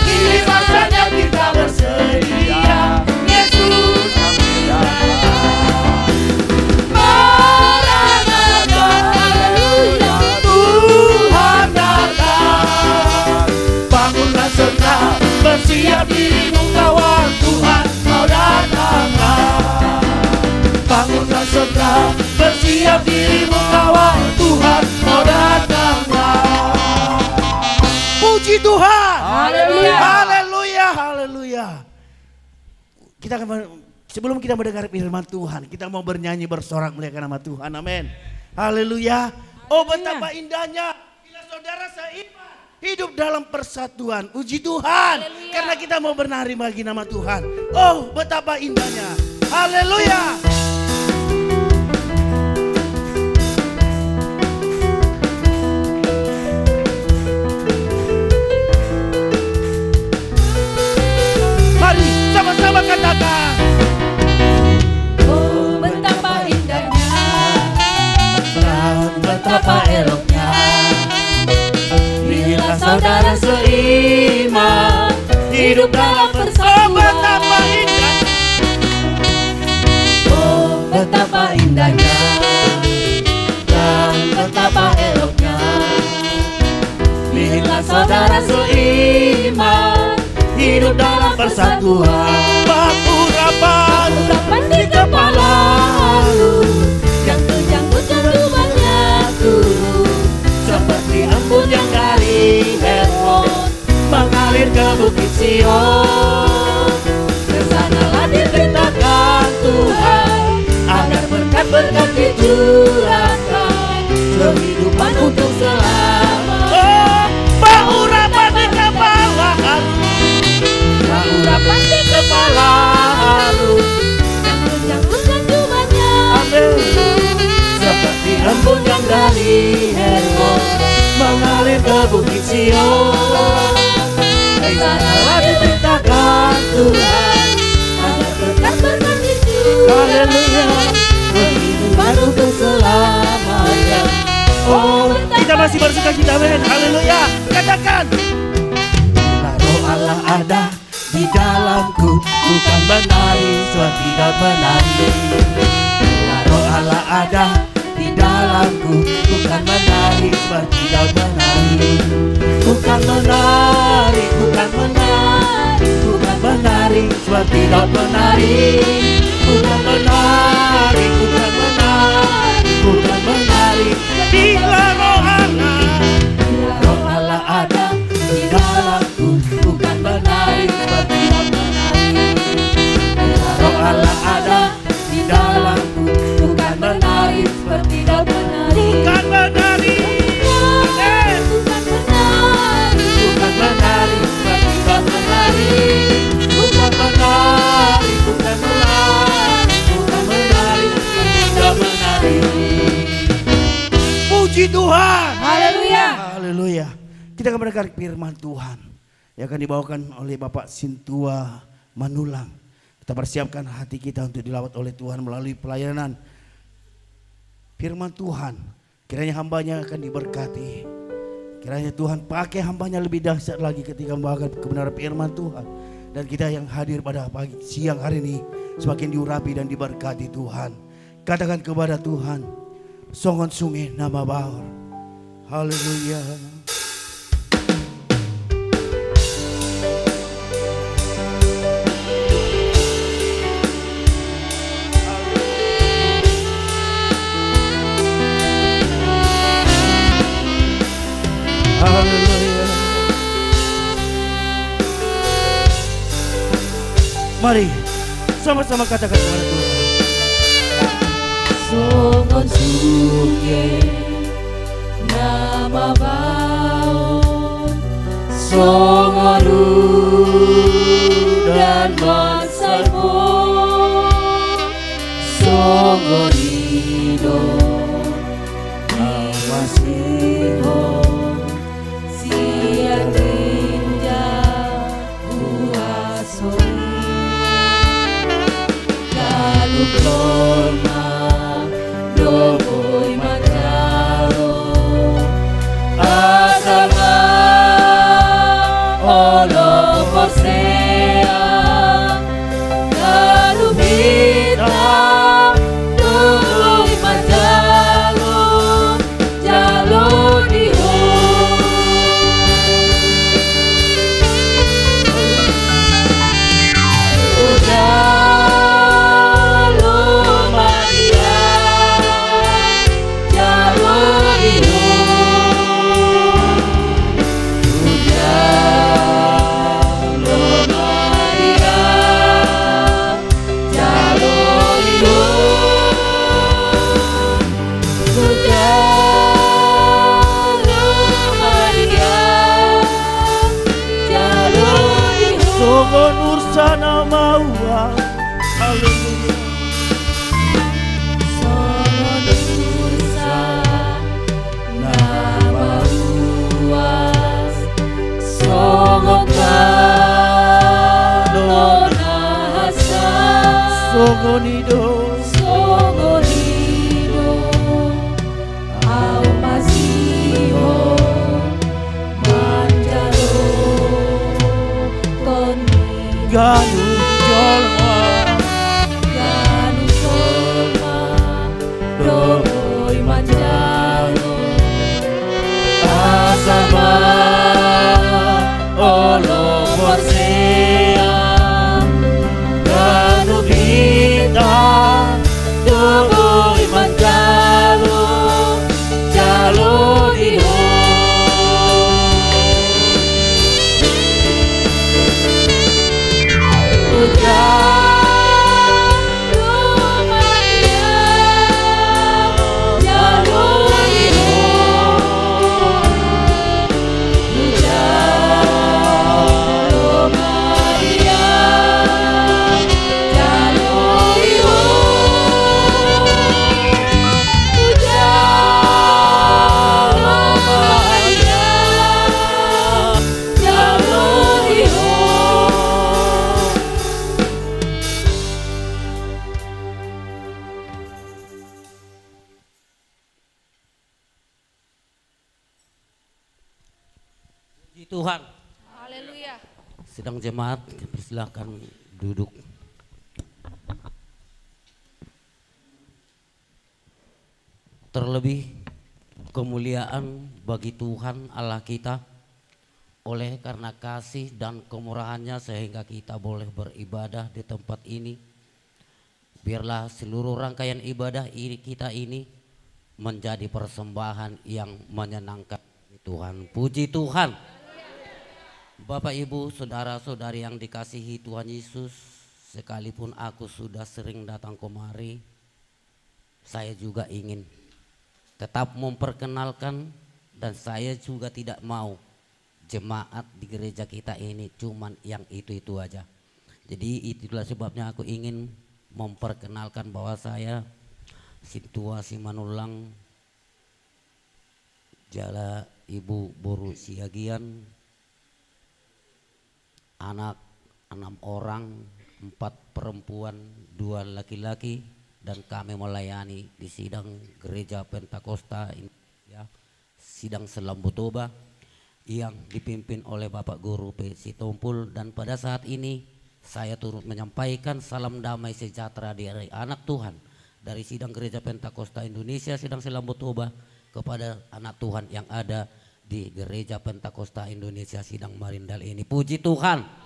Kini masanya kita bersedia, Yesus Maranatha, haleluya, Tuhan datang. Bangunlah segera, bersiap dirimu kawan, Tuhan mau datanglah. Bangunlah segera, bersiap dirimu kawan, Tuhan mau datanglah. Puji Tuhan, Haleluya. haleluya, haleluya. Kita akan sebelum kita mendengar firman Tuhan, kita mau bernyanyi bersorak muliakan nama Tuhan, amin. Haleluya. Oh betapa indahnya bila saudara seiman hidup dalam persatuan. Puji Tuhan, karena kita mau bernari bagi nama Tuhan. Oh betapa indahnya, haleluya. Mari sama-sama katakan. Oh betapa indahnya. Dan betapa eloknya bila saudara seiman hidup dalam persatuan. Oh betapa indahnya, Oh betapa indahnya dan betapa eloknya bila saudara seiman hidup dalam persatuan. batu rapat Urapan di Di kepala yang terjangkut jangkubannya turun seperti embun yang dari Hermon mengalir ke bukit Sion. Kesanalah diberitakan Tuhan agar berkat-berkat dicurahkan kehidupan untuk selamanya. oh bau rapat di kepala. Urapan di kepala harus yang terjangkut jangkubannya. Amin. seperti embun yang dari Hermon mengalir ke bukit Sion. Kesanalah diberitakan Tuhan agar berkat-berkat dicurahkan Haleluya. kehidupan untuk selamanya. Oh kita masih bersuka cita, amin. Haleluya. Katakan. Roh Allah ada di dalamku, bukan menari seperti daun menari. Roh Allah ada di dalamku, bukan menari seperti daun menari. Bukan menari, bukan menari, bukan menari seperti daun menari. Bukan menari, bukan menari, bukan menari. Bila roh Allah, Roh Allah ada di dalamku, bukan menari seperti daun menari. Roh Allah ada di dalamku, bukan menari seperti daun menari. bukan menari. Amin. Bukan menari seperti kita akan mendengar firman Tuhan yang akan dibawakan oleh Bapak Sintua Manulang. Kita persiapkan hati kita untuk dilawat oleh Tuhan melalui pelayanan firman Tuhan. Kiranya hambanya akan diberkati. Kiranya Tuhan pakai hambanya lebih dahsyat lagi ketika membawakan kebenaran firman Tuhan. Dan kita yang hadir pada pagi siang hari ini semakin diurapi dan diberkati Tuhan. Katakan kepada Tuhan, songon sungai nama baur. Haleluya. Haleluya. Mari sama-sama katakan kepada Tuhan. Songon sungai nama baun, songon dan mansarmo, songon ido awasiho, siang tinja buasoi, galuk lorma Doboy Mataro Asama Olo Posea Galubita Doboy Mataro Jalo Diho Songon ursana maua. Haleluya. Songon ursana mauas, songon kalona hasa, Songon ido. songon ido, au masiho, manjaro, koni. Ganu jolma. Ganu solma, doboy manjaro, asama, olo posea, ganu bita, doboy manjaro, jalo diho. Puji Tuhan. Haleluya. Sedang jemaat, persilakan duduk. Terlebih kemuliaan bagi Tuhan Allah kita oleh karena kasih dan kemurahannya sehingga kita boleh beribadah di tempat ini. Biarlah seluruh rangkaian ibadah ini kita ini menjadi persembahan yang menyenangkan Tuhan. Puji Tuhan. Bapak Ibu, saudara-saudari yang dikasihi Tuhan Yesus, sekalipun aku sudah sering datang kemari, saya juga ingin tetap memperkenalkan, dan saya juga tidak mau jemaat di gereja kita ini cuman yang itu-itu aja. Jadi itulah sebabnya aku ingin memperkenalkan bahwa saya Sintua Simanulang Ibu Boru Siagian, anak 6 orang, 4 perempuan, 2 laki-laki, dan kami melayani di sidang Gereja Pentakosta ya, sidang Selambu Toba yang dipimpin oleh Bapak Guru P. Sitompul. Dan pada saat ini saya turut menyampaikan salam damai sejahtera dari anak Tuhan dari sidang Gereja Pentakosta Indonesia sidang Selambu Toba kepada anak Tuhan yang ada di Gereja Pentakosta Indonesia sidang Marindal ini. Puji Tuhan.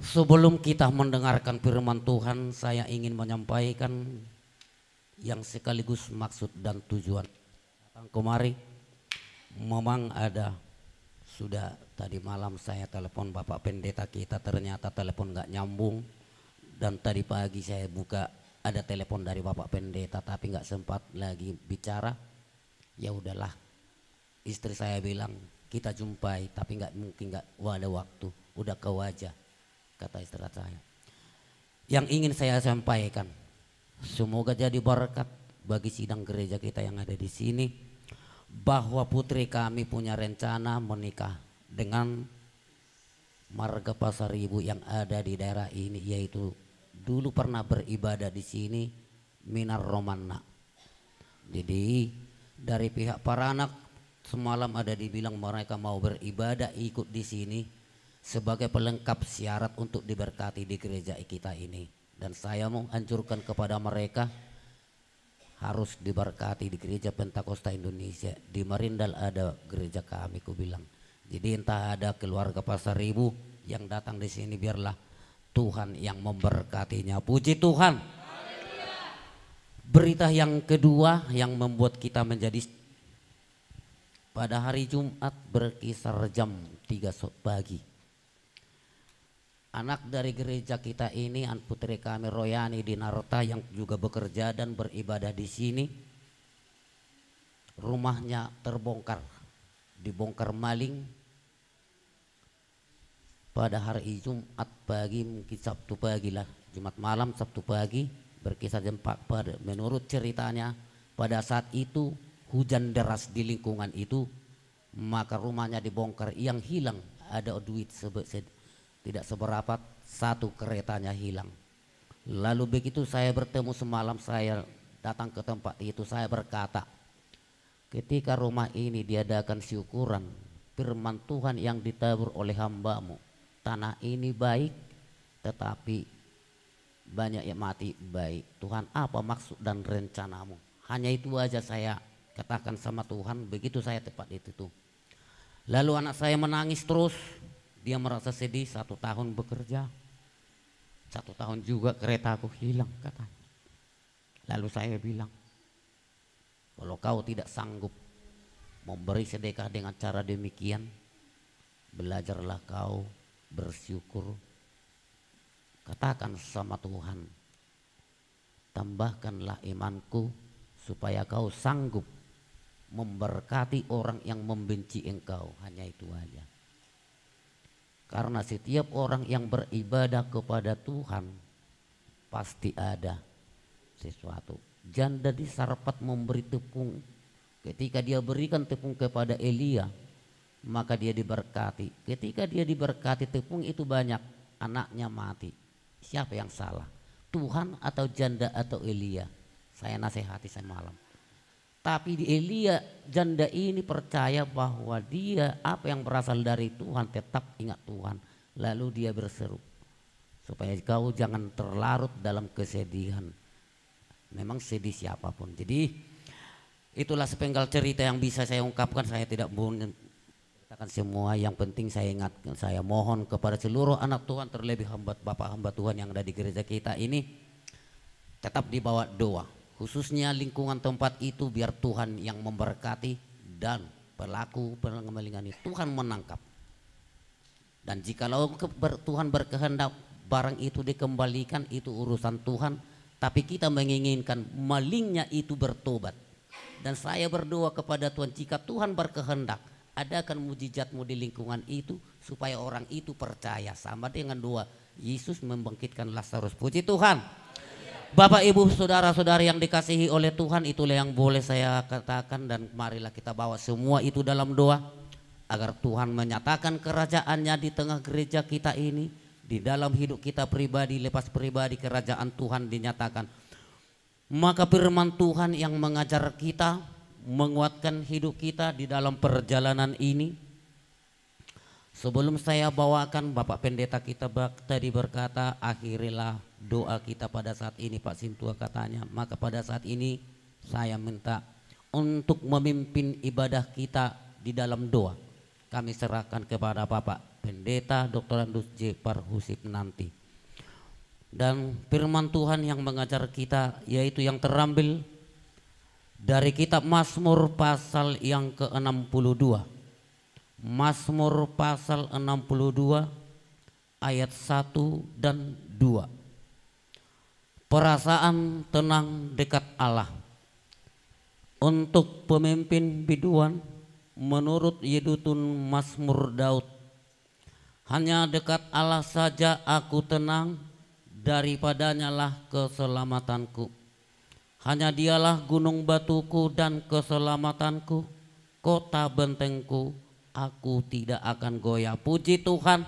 Sebelum kita mendengarkan firman Tuhan, saya ingin menyampaikan yang sekaligus maksud dan tujuan datang kemari. Memang ada, sudah tadi malam saya telepon Bapak Pendeta kita, ternyata telepon nggak nyambung. Dan tadi pagi saya buka ada telepon dari Bapak Pendeta tapi nggak sempat lagi bicara. Ya udahlah, istri saya bilang kita jumpai tapi mungkin nggak ada waktu, udah ke wajah, kata istri saya. Yang ingin saya sampaikan, semoga jadi berkat bagi sidang gereja kita yang ada di sini, bahwa putri kami punya rencana menikah dengan marga Pasar Ibu yang ada di daerah ini, yaitu dulu pernah beribadah di sini Minar Romana. Jadi dari pihak para anak semalam ada dibilang mereka mau beribadah ikut di sini sebagai pelengkap syarat untuk diberkati di gereja kita ini. Dan saya mau anjurkan kepada mereka harus diberkati di Gereja Pentakosta Indonesia. Di Marindal ada gereja kami, ku bilang. Jadi entah ada keluarga Pasar Ibu yang datang di sini, biarlah Tuhan yang memberkatinya. Puji Tuhan. Berita yang kedua yang membuat kita menjadi, pada hari Jumat berkisar jam 3 pagi. Anak dari gereja kita ini, putri kami Royani Dinarta yang juga bekerja dan beribadah di sini, rumahnya terbongkar, dibongkar maling pada hari Jumat pagi, mungkin Sabtu pagi lah, Jumat malam Sabtu pagi berkisar jam 4. Menurut ceritanya pada saat itu hujan deras di lingkungan itu, maka rumahnya dibongkar. Yang hilang ada duit tidak seberapa, 1 keretanya hilang. Lalu begitu saya bertemu semalam, saya datang ke tempat itu, saya berkata, ketika rumah ini diadakan syukuran, firman Tuhan yang ditabur oleh hamba-Mu, tanah ini baik tetapi banyak yang mati baik. Tuhan, apa maksud dan rencana-Mu? Hanya itu aja saya katakan sama Tuhan. Begitu saya tepat itu tuh. Lalu anak saya menangis terus. Dia merasa sedih, 1 tahun bekerja, 1 tahun juga keretaku hilang, katanya. Lalu saya bilang, kalau kau tidak sanggup memberi sedekah dengan cara demikian, belajarlah kau bersyukur. Katakan sama Tuhan, tambahkanlah imanku supaya kau sanggup memberkati orang yang membenci engkau. Hanya itu aja. Karena setiap orang yang beribadah kepada Tuhan pasti ada sesuatu. Janda di Sarpat memberi tepung. Ketika dia berikan tepung kepada Elia, maka dia diberkati. Ketika dia diberkati tepung itu banyak, anaknya mati. Siapa yang salah? Tuhan atau janda atau Elia? Saya nasihati semalam. Tapi di Elia, janda ini percaya bahwa dia apa yang berasal dari Tuhan, tetap ingat Tuhan. Lalu dia berseru, supaya kau jangan terlarut dalam kesedihan. Memang sedih siapapun. Jadi itulah sepenggal cerita yang bisa saya ungkapkan. Saya tidak mau katakan semua, yang penting saya ingatkan, saya mohon kepada seluruh anak Tuhan, terlebih Bapak hamba Tuhan yang ada di gereja kita ini, tetap dibawa doa, khususnya lingkungan tempat itu, biar Tuhan yang memberkati dan pelaku pengemalingan itu Tuhan menangkap. Dan jikalau Tuhan berkehendak barang itu dikembalikan, itu urusan Tuhan, tapi kita menginginkan malingnya itu bertobat. Dan saya berdoa kepada Tuhan, jika Tuhan berkehendak, adakan mujizat-Mu di lingkungan itu supaya orang itu percaya, sama dengan doa Yesus membangkitkan Lazarus. Puji Tuhan. Bapak Ibu saudara-saudari yang dikasihi oleh Tuhan, itulah yang boleh saya katakan, dan marilah kita bawa semua itu dalam doa agar Tuhan menyatakan kerajaannya di tengah gereja kita ini, di dalam hidup kita pribadi, lepas pribadi kerajaan Tuhan dinyatakan. Maka firman Tuhan yang mengajar kita, menguatkan hidup kita di dalam perjalanan ini. Sebelum saya bawakan, Bapak Pendeta kita tadi berkata, akhirilah doa kita pada saat ini, Pak Sintua katanya. Maka pada saat ini saya minta untuk memimpin ibadah kita di dalam doa. Kami serahkan kepada Bapak Pendeta Dr. Andus J. Parhusip nanti. Dan firman Tuhan yang mengajar kita yaitu yang terambil dari kitab Mazmur pasal yang ke-62. Mazmur pasal 62 ayat 1 dan 2. Perasaan tenang dekat Allah. Untuk pemimpin biduan menurut Yedutun Mazmur Daud. Hanya dekat Allah saja aku tenang, daripadanya lah keselamatanku. Hanya dialah gunung batuku dan keselamatanku, kota bentengku, aku tidak akan goyah. Puji Tuhan.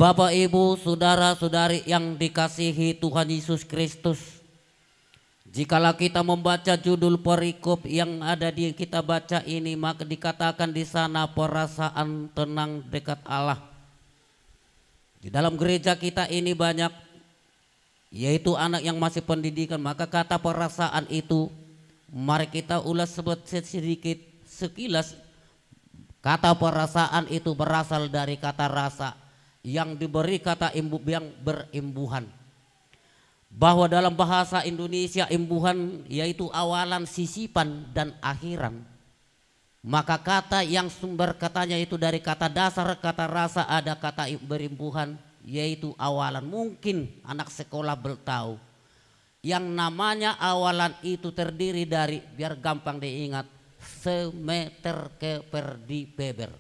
Bapak Ibu saudara-saudari yang dikasihi Tuhan Yesus Kristus, jikalau kita membaca judul perikop yang ada di kita baca ini, maka dikatakan di sana perasaan tenang dekat Allah. Di dalam gereja kita ini banyak, yaitu anak yang masih pendidikan, maka kata perasaan itu mari kita ulas sedikit sekilas. Kata perasaan itu berasal dari kata rasa yang diberi kata yang berimbuhan. Bahwa dalam bahasa Indonesia imbuhan yaitu awalan, sisipan dan akhiran. Maka kata yang sumber katanya itu dari kata dasar kata rasa ada kata berimbuhan yaitu awalan. Mungkin anak sekolah bertahu yang namanya awalan itu terdiri dari, biar gampang diingat, semeter ke perdi beber.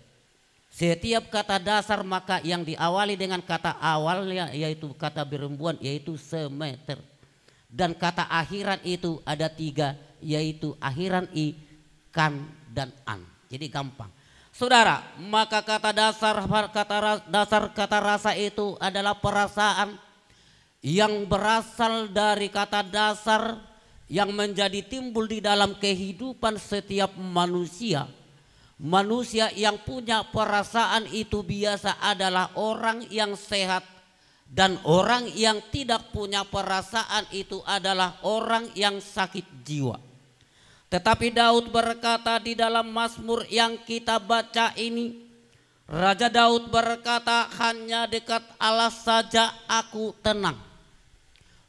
Setiap kata dasar maka yang diawali dengan kata awalnya yaitu kata berembuan yaitu semeter. Dan kata akhiran itu ada 3 yaitu akhiran i, kan dan an. Jadi gampang. Saudara, maka kata dasar kata rasa itu adalah perasaan yang berasal dari kata dasar yang menjadi timbul di dalam kehidupan setiap manusia. Manusia yang punya perasaan itu biasa adalah orang yang sehat, dan orang yang tidak punya perasaan itu adalah orang yang sakit jiwa. Tetapi Daud berkata di dalam Mazmur yang kita baca ini, Raja Daud berkata, hanya dekat Allah saja aku tenang.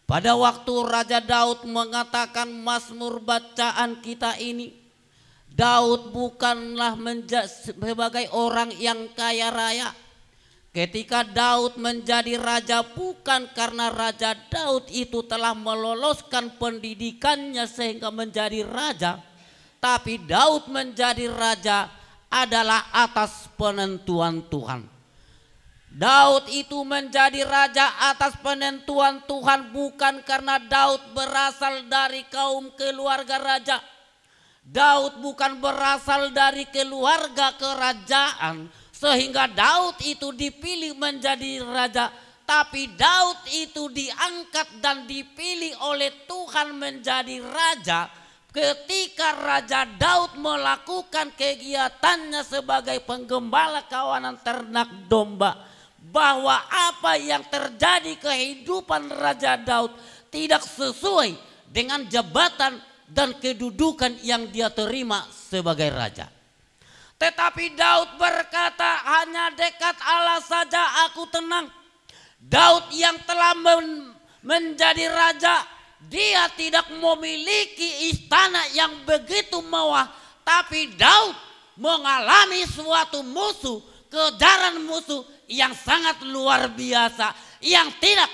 Pada waktu Raja Daud mengatakan Mazmur bacaan kita ini, Daud bukanlah sebagai orang yang kaya raya. Ketika Daud menjadi raja bukan karena Raja Daud itu telah meloloskan pendidikannya sehingga menjadi raja. Tapi Daud menjadi raja adalah atas penentuan Tuhan. Daud itu menjadi raja atas penentuan Tuhan bukan karena Daud berasal dari kaum keluarga raja. Daud bukan berasal dari keluarga kerajaan sehingga Daud itu dipilih menjadi raja, tapi Daud itu diangkat dan dipilih oleh Tuhan menjadi raja ketika Raja Daud melakukan kegiatannya sebagai penggembala kawanan ternak domba. Bahwa apa yang terjadi kehidupan Raja Daud tidak sesuai dengan jabatan dan kedudukan yang dia terima sebagai raja. Tetapi Daud berkata, hanya dekat Allah saja aku tenang. Daud yang telah menjadi raja, dia tidak memiliki istana yang begitu mewah. Tapi Daud mengalami suatu musuh, kejaran musuh yang sangat luar biasa, yang tidak